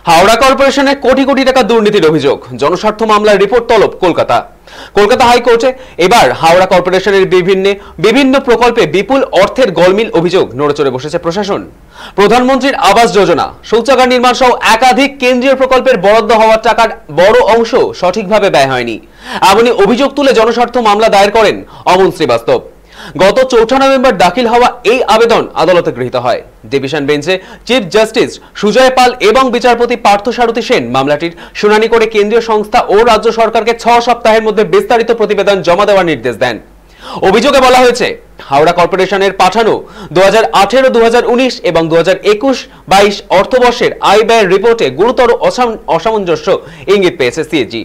হাওড়া কর্পোরেশনে কোটি কোটি টাকা দুর্নীতির অভিযোগ, জনস্বার্থ মামলার রিপোর্ট তলব কলকাতা হাইকোর্টে। এবার হাওড়া কর্পোরেশনের বিভিন্ন প্রকল্পে বিপুল অর্থের গলমিল অভিযোগ নড়েচড়ে বসেছে প্রশাসন। প্রধানমন্ত্রীর আবাস যোজনা, শৌচাগার নির্মাণ সহ একাধিক কেন্দ্রীয় প্রকল্পের বরাদ্দ হওয়ার টাকার বড় অংশ সঠিকভাবে ব্যয় হয়নি, এমনই অভিযোগ তুলে জনস্বার্থ মামলা দায়ের করেন অমন শ্রীবাস্তব। গত 4 নভেম্বর দাখিল হওয়া এই আবেদন আদালতে গৃহীত হয়। ডিভিশন বেঞ্চে চিফ জাস্টিস সুজয় পাল এবং বিচারপতি পার্থসারথী সেন মামলাটির শুনানি করে কেন্দ্রীয় সংস্থা ও রাজ্য সরকারকে 6 সপ্তাহের মধ্যে বিস্তারিত প্রতিবেদন জমা দেওয়ার নির্দেশ দেন। অভিযোগে বলা হয়েছে, হাওড়া কর্পোরেশনের পাঠানো 2018, 2019 এবং 2021-22 অর্থবর্ষের আয় ব্যয়ের রিপোর্টে গুরুতর অসামঞ্জস্য ইঙ্গিত পেয়েছে সিএজি।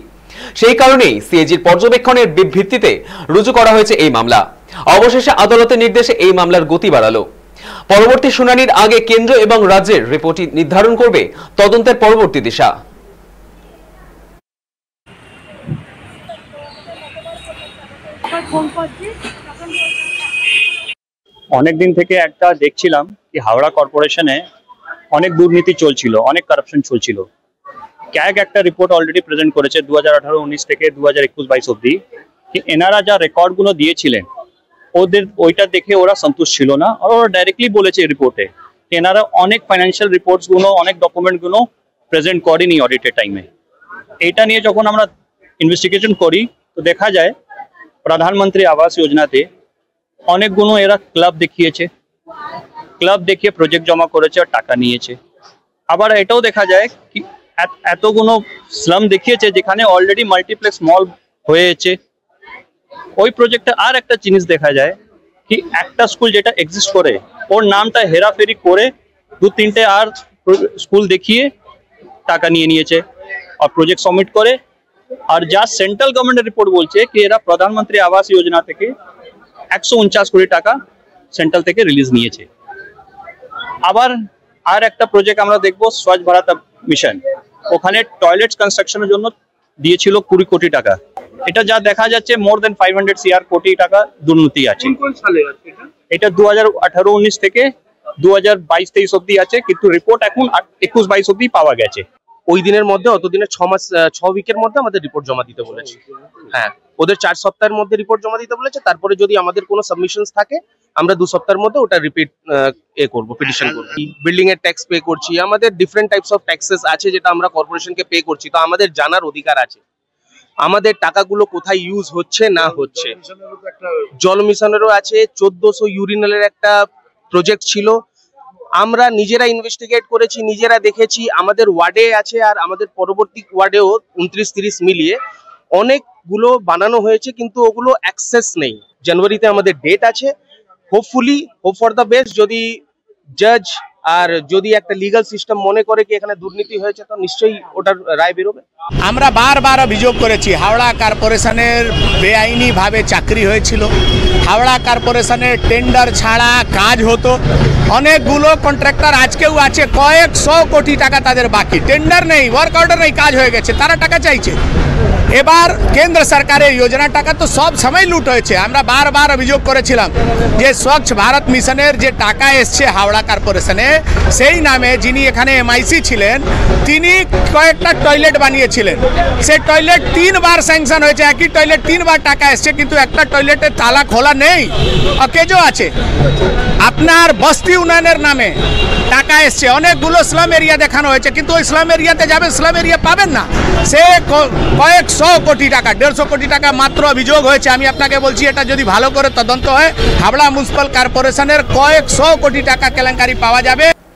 সেই কারণেই সিএজির পর্যবেক্ষণের ভিত্তিতে রুজু করা হয়েছে এই মামলা। অবশেষে আদালতের নির্দেশে এই মামলার গতি বাড়ালো। পরবর্তী শুনানির আগে কেন্দ্র এবং রাজ্যের রিপোর্টই নির্ধারণ করবে তদন্তের পরবর্তী দিশা। অনেকদিন থেকে একটা দেখছিলাম কি হাওড়া কর্পোরেশনে অনেক দুর্নীতি চলছিল, অনেক কারাপশন চলছিল। ক্যাগ একটা রিপোর্ট অলরেডি প্রেজেন্ট করেছে 2018-19 থেকে 2021-22 অব্দি, কি এনারা যা রেকর্ডগুলো দিয়েছিলেন ওদের ওইটা দেখে ওরা সন্তুষ্ট ছিল না, আর ওরা ডাইরেক্টলি বলেছে রিপোর্টে এনারা অনেক ফাইন্যান্সিয়াল রিপোর্টসগুলো, অনেক ডকুমেন্টগুলো প্রেজেন্ট করেনি অডিটের টাইমে। এইটা নিয়ে যখন আমরা ইনভেস্টিগেশন করি তো দেখা যায় প্রধানমন্ত্রী আবাস যোজনাতে অনেকগুলো এরা ক্লাব দেখিয়ে প্রজেক্ট জমা করেছে আর টাকা নিয়েছে। আবার এটাও দেখা যায় কি এতগুলো স্লাম দেখিয়েছে যেখানে অলরেডি মাল্টিপ্লেক্স মল হয়েছে। ওই প্রজেক্টে আর একটা জিনিস দেখা যায় কি একটা স্কুল যেটা এক্সিস্ট করে ওর নামটা হেরাফেরি করে 2-3টে আর স্কুল দেখিয়ে টাকা নিয়েছে আর প্রজেক্ট সাবমিট করে। আর যা সেন্ট্রাল গভর্নমেন্টের রিপোর্ট বলছে কি এরা প্রধানমন্ত্রী আবাস যোজনা থেকে 149 কোটি টাকা সেন্ট্রাল থেকে রিলিজ নিয়েছে। আবার আর একটা প্রজেক্ট আমরা দেখবো স্বচ্ছ ভারত মিশন, ওখানে টয়লেট কনস্ট্রাকশনের জন্য দিয়েছিল 20 কোটি টাকা। এটা যা দেখা যাচ্ছে মোর দেন 500 কোটি টাকা দুর্নীতি আছে। এটা 2018-19 থেকে 2022-23 অব্দি আছে, কিন্তু রিপোর্ট এখন 21-22 অব্দি পাওয়া গেছে। ওই দিনের মধ্যে অতদিনে 6 উইকের মধ্যে আমাদের রিপোর্ট জমা দিতে বলেছে। হ্যাঁ, ওদের 4 সপ্তাহের মধ্যে রিপোর্ট জমা দিতে বলেছে। তারপরে যদি আমাদের কোনো সাবমিশনস থাকে আমরা 2 সপ্তাহের মধ্যে ওটা রিপিট করবো, পিটিশন করবো। বিল্ডিং এর ট্যাক্স পে করছি, আমাদের ডিফারেন্ট টাইপস অফ ট্যাক্সেস আছে যেটা আমরা কর্পোরেশনকে পে করছি, তো আমাদের জানার অধিকার আছে আমাদের টাকাগুলো কোথায় ইউজ হচ্ছে না হচ্ছে। জল মিশনেরও আছে, 1400 ইউরিনালের একটা প্রজেক্ট ছিল, আমরা নিজেরা ইনভেস্টিগেট করেছি, নিজেরা দেখেছি। আমাদের ওয়ার্ডে আছে আর আমাদের পরবর্তী ওয়ার্ডেও 29-30 মিলিয়ে অনেকগুলো বানানো হয়েছে, কিন্তু ওগুলো অ্যাক্সেস নেই। জানুয়ারিতে আমাদের ডেট আছে। হোপ ফর দ্য বেস্ট, যদি জাজ আর যদি একটা লিগাল সিস্টেম মনে করে কি এখানে দুর্নীতি হয়েছে তো নিশ্চয়ই ওটার রায় বেরোবে। আমরা বারবার অভিযোগ করেছি হাওড়া কর্পোরেশনের বেআইনি ভাবে চাকরি হয়েছিল, হাওড়া কর্পোরেশনের টেন্ডার ছাড়া কাজ হতো। অনেকগুলো কন্ট্রাক্টর আজকেও আছে, কয়েকশো কোটি টাকা তাদের বাকি, টেন্ডার নেই, ওয়ার্ক অর্ডার নেই, কাজ হয়ে গেছে, তারা টাকা চাইছে। এবার কেন্দ্র সরকারের যোজনার টাকা তো সব সময় লুট হয়েছে। আমরা বারবার অভিযোগ করেছিলাম যে স্বচ্ছ ভারত মিশনের যে টাকা এসছে হাওড়া কর্পোরেশনে, সেই নামে যিনি এখানে এমআইসি ছিলেন তিনি কয়েকটা টয়লেট বানিয়েছিলেন। সেই টয়লেট 3 বার স্যাংশন হয়েছে, একই টয়লেট 3 বার টাকা এসছে, কিন্তু একটা টয়লেটের তালা খোলা নেই, অকেজো আছে। আপনার বস্তি উন্নয়নের নামে টাকা এসছে, অনেকগুলো স্লাম এরিয়া দেখানো হয়েছে, কিন্তু ওই স্লাম এরিয়াতে যাবেন, স্লাম এরিয়া পাবেন না। সে কয়েকশো কোটি টাকা, 150 কোটি টাকা মাত্র অভিযোগ হয়েছে। আমি আপনাকে বলছি এটা যদি ভালো করে তদন্ত হয় হাওড়া মিউনিসিপ্যাল কর্পোরেশনের কয়েকশো কোটি টাকা কেলেঙ্কারি পাওয়া যাবে।